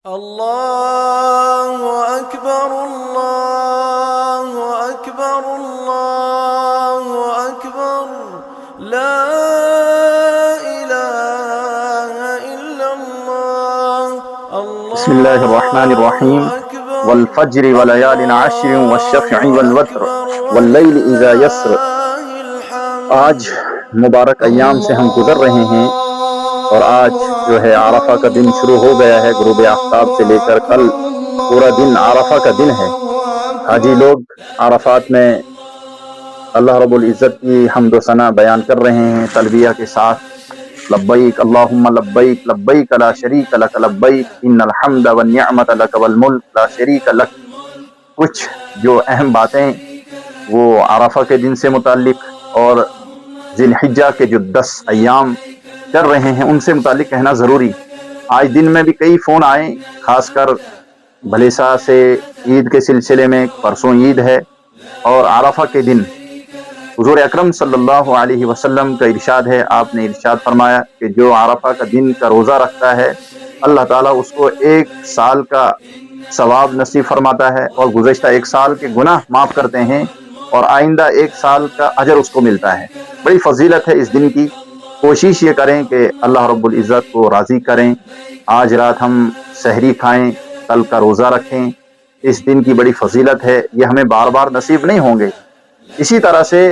اللہ اکبر اللہ اکبر اللہ اکبر لا الہ الا اللہ بسم اللہ الرحمن الرحیم والفجر وليال عشر والشفع والوتر واللیل اذا یسر۔ آج مبارک ایام سے ہم گزر رہے ہیں اور آج جو ہے عرفہ کا دن شروع ہو گیا ہے۔ غروب آفتاب سے لے کر کل پورا دن عرفہ کا دن ہے۔ حاجی لوگ عرفات میں اللہ رب العزت کی حمد و ثنا بیان کر رہے ہیں تلبیہ کے ساتھ، لبیک اللہم لبیک لبیک لا شریک لک لبیک ان الحمد والنعمت لک والملک لا شریک لک۔ کچھ جو اہم باتیں وہ عرفہ کے دن سے متعلق اور ذی الحجہ کے جو 10 ایام چل رہے ہیں ان سے متعلق کہنا ضروری۔ آج دن میں بھی کئی فون آئے، خاص کر بھلیسا سے عید کے سلسلے میں، پرسوں عید ہے اور عرفہ کے دن حضور اکرم صلی اللہ علیہ وسلم کا ارشاد ہے، آپ نے ارشاد فرمایا کہ جو عرفہ کا دن کا روزہ رکھتا ہے اللہ تعالیٰ اس کو 1 سال کا ثواب نصیب فرماتا ہے اور گزشتہ 1 سال کے گناہ معاف کرتے ہیں اور آئندہ 1 سال کا اجر اس کو ملتا ہے۔ بڑی فضیلت ہے اس دن کی۔ کوشش یہ کریں کہ اللہ رب العزت کو راضی کریں، آج رات ہم سحری کھائیں، کل کا روزہ رکھیں۔ اس دن کی بڑی فضیلت ہے، یہ ہمیں بار بار نصیب نہیں ہوں گے۔ اسی طرح سے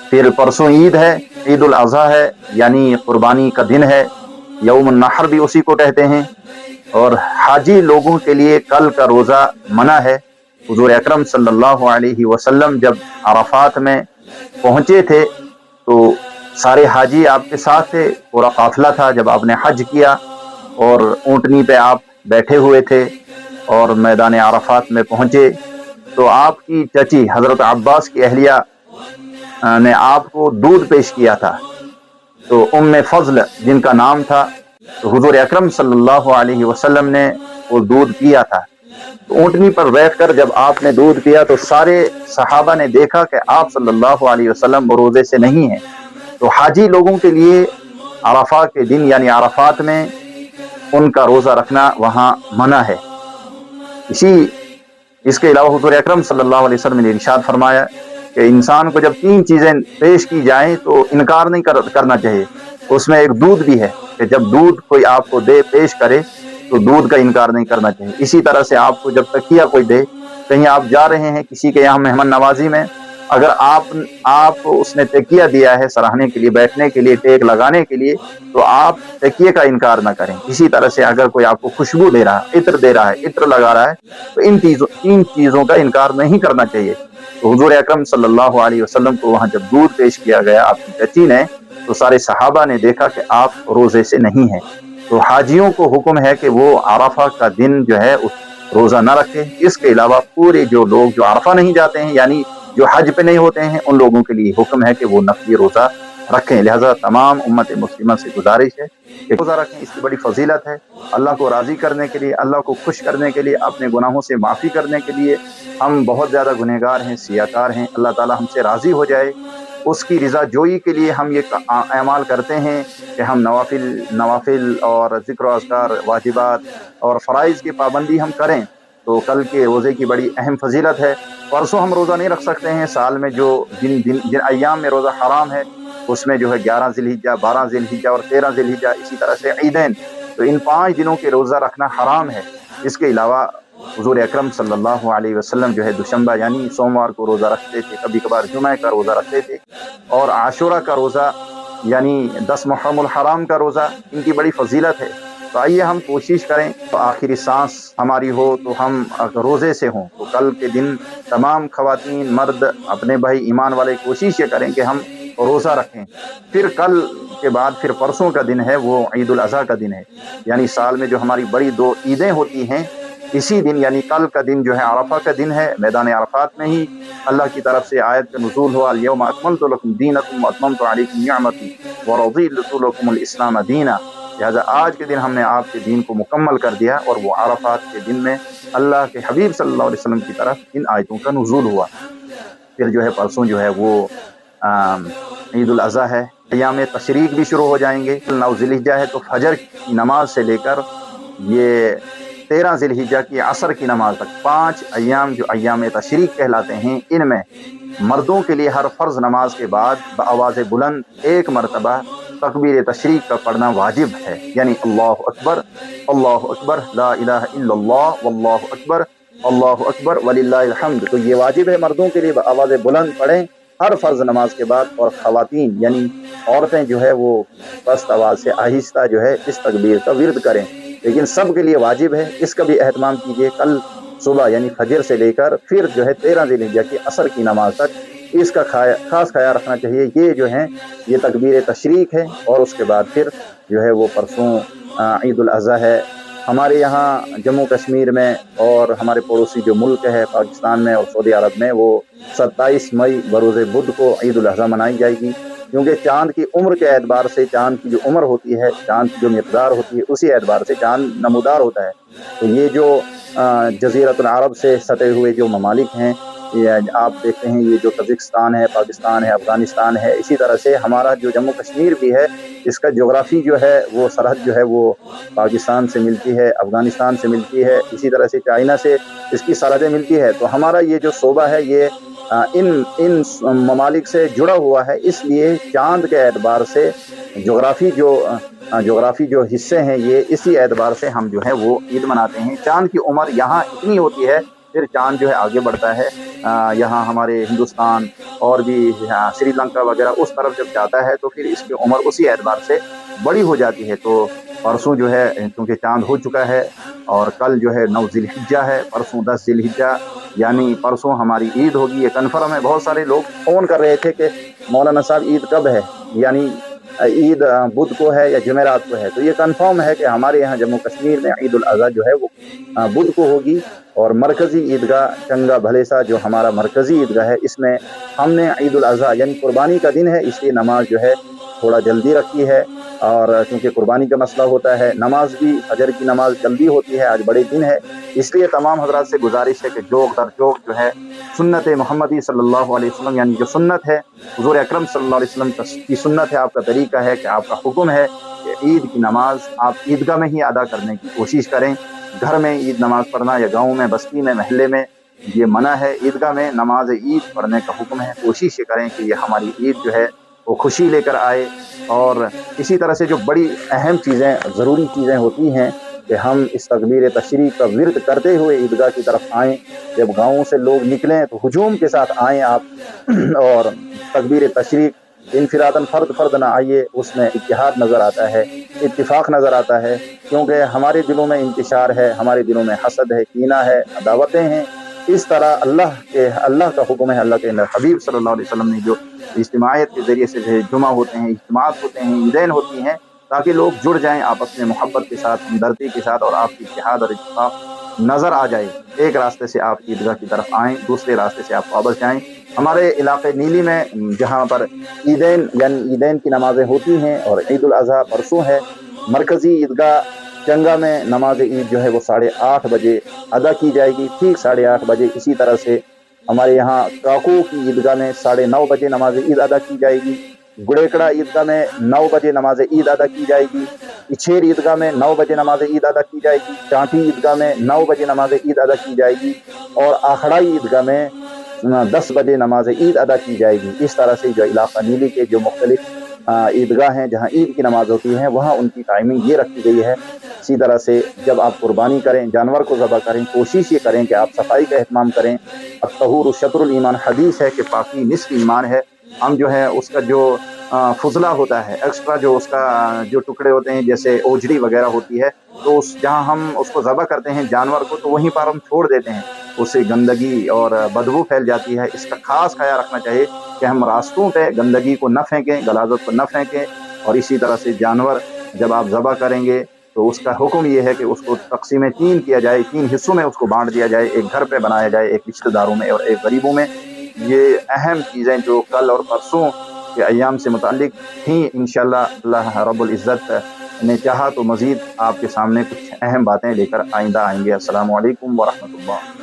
پھر پرسوں عید ہے، عید الاضحیٰ ہے، یعنی قربانی کا دن ہے، یوم النحر بھی اسی کو کہتے ہیں۔ اور حاجی لوگوں کے لیے کل کا روزہ منع ہے۔ حضور اکرم صلی اللہ علیہ وسلم جب عرفات میں پہنچے تھے تو سارے حاجی آپ کے ساتھ تھے، پورا قافلہ تھا۔ جب آپ نے حج کیا اور اونٹنی پہ آپ بیٹھے ہوئے تھے اور میدان عرفات میں پہنچے تو آپ کی چچی حضرت عباس کی اہلیہ نے آپ کو دودھ پیش کیا تھا، تو ام فضل جن کا نام تھا، تو حضور اکرم صلی اللہ علیہ وسلم نے وہ دودھ پیا تھا۔ تو اونٹنی پر بیٹھ کر جب آپ نے دودھ پیا تو سارے صحابہ نے دیکھا کہ آپ صلی اللہ علیہ وسلم روزے سے نہیں ہیں۔ تو حاجی لوگوں کے لیے عرفہ کے دن یعنی عرفات میں ان کا روزہ رکھنا وہاں منع ہے۔ اس کے علاوہ حضور اکرم صلی اللہ علیہ وسلم نے ارشاد فرمایا کہ انسان کو جب 3 چیزیں پیش کی جائیں تو انکار نہیں کرنا چاہیے۔ اس میں ایک دودھ بھی ہے کہ جب دودھ کوئی آپ کو دے پیش کرے تو دودھ کا انکار نہیں کرنا چاہیے۔ اسی طرح سے آپ کو جب تکیہ کوئی دے، کہیں آپ جا رہے ہیں کسی کے یہاں مہمان نوازی میں، اگر آپ کو اس نے تکیہ دیا ہے سراہنے کے لیے، بیٹھنے کے لیے، ٹیک لگانے کے لیے، تو آپ تکیے کا انکار نہ کریں۔ اسی طرح سے اگر کوئی آپ کو خوشبو دے رہا ہے، عطر دے رہا ہے، عطر لگا رہا ہے، تو ان 3 چیزوں کا انکار نہیں کرنا چاہیے۔ تو حضور اکرم صلی اللہ علیہ وسلم کو وہاں جب دودھ پیش کیا گیا آپ کی چچی نے، تو سارے صحابہ نے دیکھا کہ آپ روزے سے نہیں ہیں۔ تو حاجیوں کو حکم ہے کہ وہ عرفہ کا دن جو ہے روزہ نہ رکھیں۔ اس کے علاوہ پورے جو لوگ جو عرفہ نہیں جاتے ہیں یعنی جو حج پہ نہیں ہوتے ہیں، ان لوگوں کے لیے حکم ہے کہ وہ نفلی روزہ رکھیں۔ لہذا تمام امت مسلمہ سے گزارش ہے کہ روزہ رکھیں، اس کی بڑی فضیلت ہے۔ اللہ کو راضی کرنے کے لیے، اللہ کو خوش کرنے کے لیے، اپنے گناہوں سے معافی کرنے کے لیے۔ ہم بہت زیادہ گنہگار ہیں، سیاکار ہیں، اللہ تعالی ہم سے راضی ہو جائے، اس کی رضا جوئی کے لیے ہم یہ اعمال کرتے ہیں کہ ہم نوافل اور ذکر و اذکار، واجبات اور فرائض کی پابندی ہم کریں۔ تو کل کے روزے کی بڑی اہم فضیلت ہے۔ پرسوں ہم روزہ نہیں رکھ سکتے ہیں، سال میں جو جن ایام میں روزہ حرام ہے اس میں جو ہے 11 ذی الحجہ، 12 ذی الحجہ اور 13 ذی الحجہ، اسی طرح سے عیدین، تو ان 5 دنوں کے روزہ رکھنا حرام ہے۔ اس کے علاوہ حضور اکرم صلی اللہ علیہ وسلم جو ہے دوشنبہ یعنی سوموار کو روزہ رکھتے تھے، کبھی کبھار جمعہ کا روزہ رکھتے تھے، اور عاشورہ کا روزہ یعنی 10 محرم الحرام کا روزہ، ان کی بڑی فضیلت ہے۔ تو آئیے ہم کوشش کریں تو آخری سانس ہماری ہو تو ہم روزے سے ہوں۔ تو کل کے دن تمام خواتین، مرد، اپنے بھائی ایمان والے کوشش یہ کریں کہ ہم روزہ رکھیں۔ پھر کل کے بعد پھر پرسوں کا دن ہے، وہ عید الاضحیٰ کا دن ہے، یعنی سال میں جو ہماری بڑی 2 عیدیں ہوتی ہیں، اسی دن یعنی کل کا دن جو ہے عرفہ کا دن ہے۔ میدان عرفات میں ہی اللہ کی طرف سے آیت کا نزول ہوا، الیوم اکملت لکم دینکم واتممت علیکم نعمتی ورضیت لکم الاسلام دینا۔ لہذا آج کے دن ہم نے آپ کے دین کو مکمل کر دیا، اور وہ عرفات کے دن میں اللہ کے حبیب صلی اللہ علیہ وسلم کی طرف ان آیتوں کا نزول ہوا۔ پھر جو ہے پرسوں جو ہے وہ عید الاضحیٰ ہے، ایام تشریق بھی شروع ہو جائیں گے۔ 9 ذی الحجہ ہے تو فجر کی نماز سے لے کر یہ 13 ذی الحجہ کی عصر کی نماز تک 5 ایام جو ایام تشریق کہلاتے ہیں، ان میں مردوں کے لیے ہر فرض نماز کے بعد بآواز بلند 1 مرتبہ تکبیر تشریق کا پڑھنا واجب ہے، یعنی اللہ اکبر لا الہ الا اللہ واللہ اکبر وللہ الحمد۔ تو یہ واجب ہے مردوں کے لیے بآواز بلند پڑھیں ہر فرض نماز کے بعد، اور خواتین یعنی عورتیں جو ہے وہ پست آواز سے آہستہ جو ہے اس تکبیر کا ورد کریں، لیکن سب کے لیے واجب ہے، اس کا بھی اہتمام کیجیے۔ کل صبح یعنی فجر سے لے کر پھر جو ہے 13 ذی الحجہ کی عصر کی نماز تک اس کا خاص خیال رکھنا چاہیے۔ یہ جو ہیں یہ تکبیر تشریق ہے، اور اس کے بعد پھر جو ہے وہ پرسوں عید الاضحیٰ ہے۔ ہمارے یہاں جموں کشمیر میں اور ہمارے پڑوسی جو ملک ہے پاکستان میں اور سعودی عرب میں، وہ 27 مئی بروز بدھ کو عید الاضحیٰ منائی جائے گی، کیونکہ چاند کی عمر کے اعتبار سے، چاند کی جو عمر ہوتی ہے، چاند کی جو مقدار ہوتی ہے، اسی اعتبار سے چاند نمودار ہوتا ہے۔ تو یہ جو جزیرۃ العرب سے سٹے ہوئے جو ممالک ہیں، آپ دیکھتے ہیں یہ جو قزاقستان ہے، پاکستان ہے، افغانستان ہے، اسی طرح سے ہمارا جو جموں کشمیر بھی ہے، اس کا جغرافی جو ہے وہ سرحد جو ہے وہ پاکستان سے ملتی ہے، افغانستان سے ملتی ہے، اسی طرح سے چائنا سے اس کی سرحدیں ملتی ہے۔ تو ہمارا یہ جو صوبہ ہے یہ ان ممالک سے جڑا ہوا ہے، اس لیے چاند کے اعتبار سے جغرافی جو حصے ہیں، یہ اسی اعتبار سے ہم جو ہے وہ عید مناتے ہیں۔ چاند کی عمر یہاں اتنی ہوتی ہے، پھر چاند جو ہے آگے بڑھتا ہے، یہاں ہمارے ہندوستان اور بھی سری لنکا وغیرہ اس طرف جب جاتا ہے تو پھر اس کی عمر اسی اعتبار سے بڑی ہو جاتی ہے۔ تو پرسوں جو ہے کیونکہ چاند ہو چکا ہے، اور کل جو ہے 9 ذی الحجہ ہے، پرسوں 10 ذی الحجہ، یعنی پرسوں ہماری عید ہوگی، یہ کنفرم ہے۔ بہت سارے لوگ فون کر رہے تھے کہ مولانا صاحب عید کب ہے، یعنی عید بدھ کو ہے یا جمعرات کو ہے، تو یہ کنفرم ہے کہ ہمارے یہاں جموں کشمیر میں عید الاضحیٰ جو ہے وہ بدھ کو ہوگی، اور مرکزی عیدگاہ چنگا بھلیسا جو ہمارا مرکزی عیدگاہ ہے، اس میں ہم نے عید الاضحیٰ یعنی قربانی کا دن ہے، اس لیے نماز جو ہے تھوڑا جلدی رکھی ہے، اور کیونکہ قربانی کا مسئلہ ہوتا ہے، نماز بھی فجر کی نماز جلدی ہوتی ہے، آج بڑے دن ہے، اس لیے تمام حضرات سے گزارش ہے کہ جوق در جوق جو ہے سنت محمدی صلی اللہ علیہ وسلم، یعنی جو سنت ہے حضور اکرم صلی اللہ علیہ وسلم کی سنت ہے، آپ کا طریقہ ہے کہ آپ کا حکم ہے کہ عید کی نماز آپ عیدگاہ میں ہی ادا کرنے کی کوشش کریں۔ گھر میں عید نماز پڑھنا یا گاؤں میں، بستی میں، محلے میں یہ منع ہے، عیدگاہ میں نماز عید پڑھنے کا حکم ہے۔ کوشش یہ کریں کہ یہ ہماری عید جو ہے وہ خوشی لے کر آئے، اور اسی طرح سے جو بڑی اہم چیزیں، ضروری چیزیں ہوتی ہیں کہ ہم اس تکبیر تشریق کا ورد کرتے ہوئے عیدگاہ کی طرف آئیں۔ جب گاؤں سے لوگ نکلیں تو ہجوم کے ساتھ آئیں آپ، اور تکبیر تشریق انفراداً فرد نہ آئیے، اس میں اتحاد نظر آتا ہے، اتفاق نظر آتا ہے، کیونکہ ہمارے دلوں میں انتشار ہے، ہمارے دلوں میں حسد ہے، کینہ ہے، عداوتیں ہیں۔ اس طرح اللہ کا حکم ہے، اللہ کے حبیب صلی اللہ علیہ وسلم نے جو اجتماعیت کے ذریعے سے جمعہ ہوتے ہیں، اجتماعات ہوتے ہیں، عیدین ہوتی ہیں، تاکہ لوگ جڑ جائیں آپس میں محبت کے ساتھ، ہمدردی کے ساتھ، اور آپ کی اتحاد اور اتفاق نظر آ جائے۔ ایک راستے سے آپ عیدگاہ کی طرف آئیں، دوسرے راستے سے آپ واپس جائیں۔ ہمارے علاقے نیلی میں جہاں پر عیدین کی نمازیں ہوتی ہیں اور عید الاضحیٰ پرسوں ہے، مرکزی عیدگاہ چنگا میں نماز عید جو ہے وہ 8:30 بجے ادا کی جائے گی، ٹھیک 8:30 بجے۔ اسی طرح سے ہمارے یہاں کاکو کی عیدگاہ میں 9:30 بجے نماز عید ادا کی جائے گی، گڑیکڑا عیدگاہ میں 9 بجے نماز عید ادا کی جائے گی، اچھیر عیدگاہ میں 9 بجے نماز عید ادا کی جائے گی، چانٹی عیدگاہ میں 9 بجے نماز عید ادا کی جائے گی، اور آکھڑائی عیدگاہ میں 10 بجے نماز عید ادا کی جائے گی۔ اس طرح سے جو علاقہ نیلی کے جو مختلف عیدگاہ ہیں جہاں عید کی نماز ہوتی ہے، وہاں ان کی ٹائمنگ یہ رکھی گئی ہے۔ اسی طرح سے جب آپ قربانی کریں، جانور کو ذبح کریں، کوشش یہ کریں کہ آپ صفائی کا اہتمام کریں۔ الطہور شطر الایمان، حدیث ہے کہ پاکی نصف ایمان ہے۔ ہم جو ہے اس کا جو فضلہ ہوتا ہے، ایکسٹرا جو اس کا جو ٹکڑے ہوتے ہیں، جیسے اوجڑی وغیرہ ہوتی ہے، تو جہاں ہم اس کو ذبح کرتے ہیں جانور کو، تو وہیں پر ہم چھوڑ دیتے ہیں، اس سے گندگی اور بدبو پھیل جاتی ہے۔ اس کا خاص خیال رکھنا چاہیے کہ ہم راستوں پہ گندگی کو نہ پھینکیں، غلاظت کو نہ پھینکیں، اور اسی طرح سے جانور جب آپ ذبح کریں گے تو اس کا حکم یہ ہے کہ اس کو تقسیم 3 کیا جائے، 3 حصوں میں اس کو بانٹ دیا جائے، ایک گھر پہ بنایا جائے، ایک رشتہ داروں میں اور ایک غریبوں میں۔ یہ اہم چیزیں جو کل اور پرسوں کے ایام سے متعلق تھیں، انشاءاللہ اللہ رب العزت نے چاہا تو مزید آپ کے سامنے کچھ اہم باتیں لے کر آئندہ آئیں گے۔ السلام علیکم ورحمۃ اللہ۔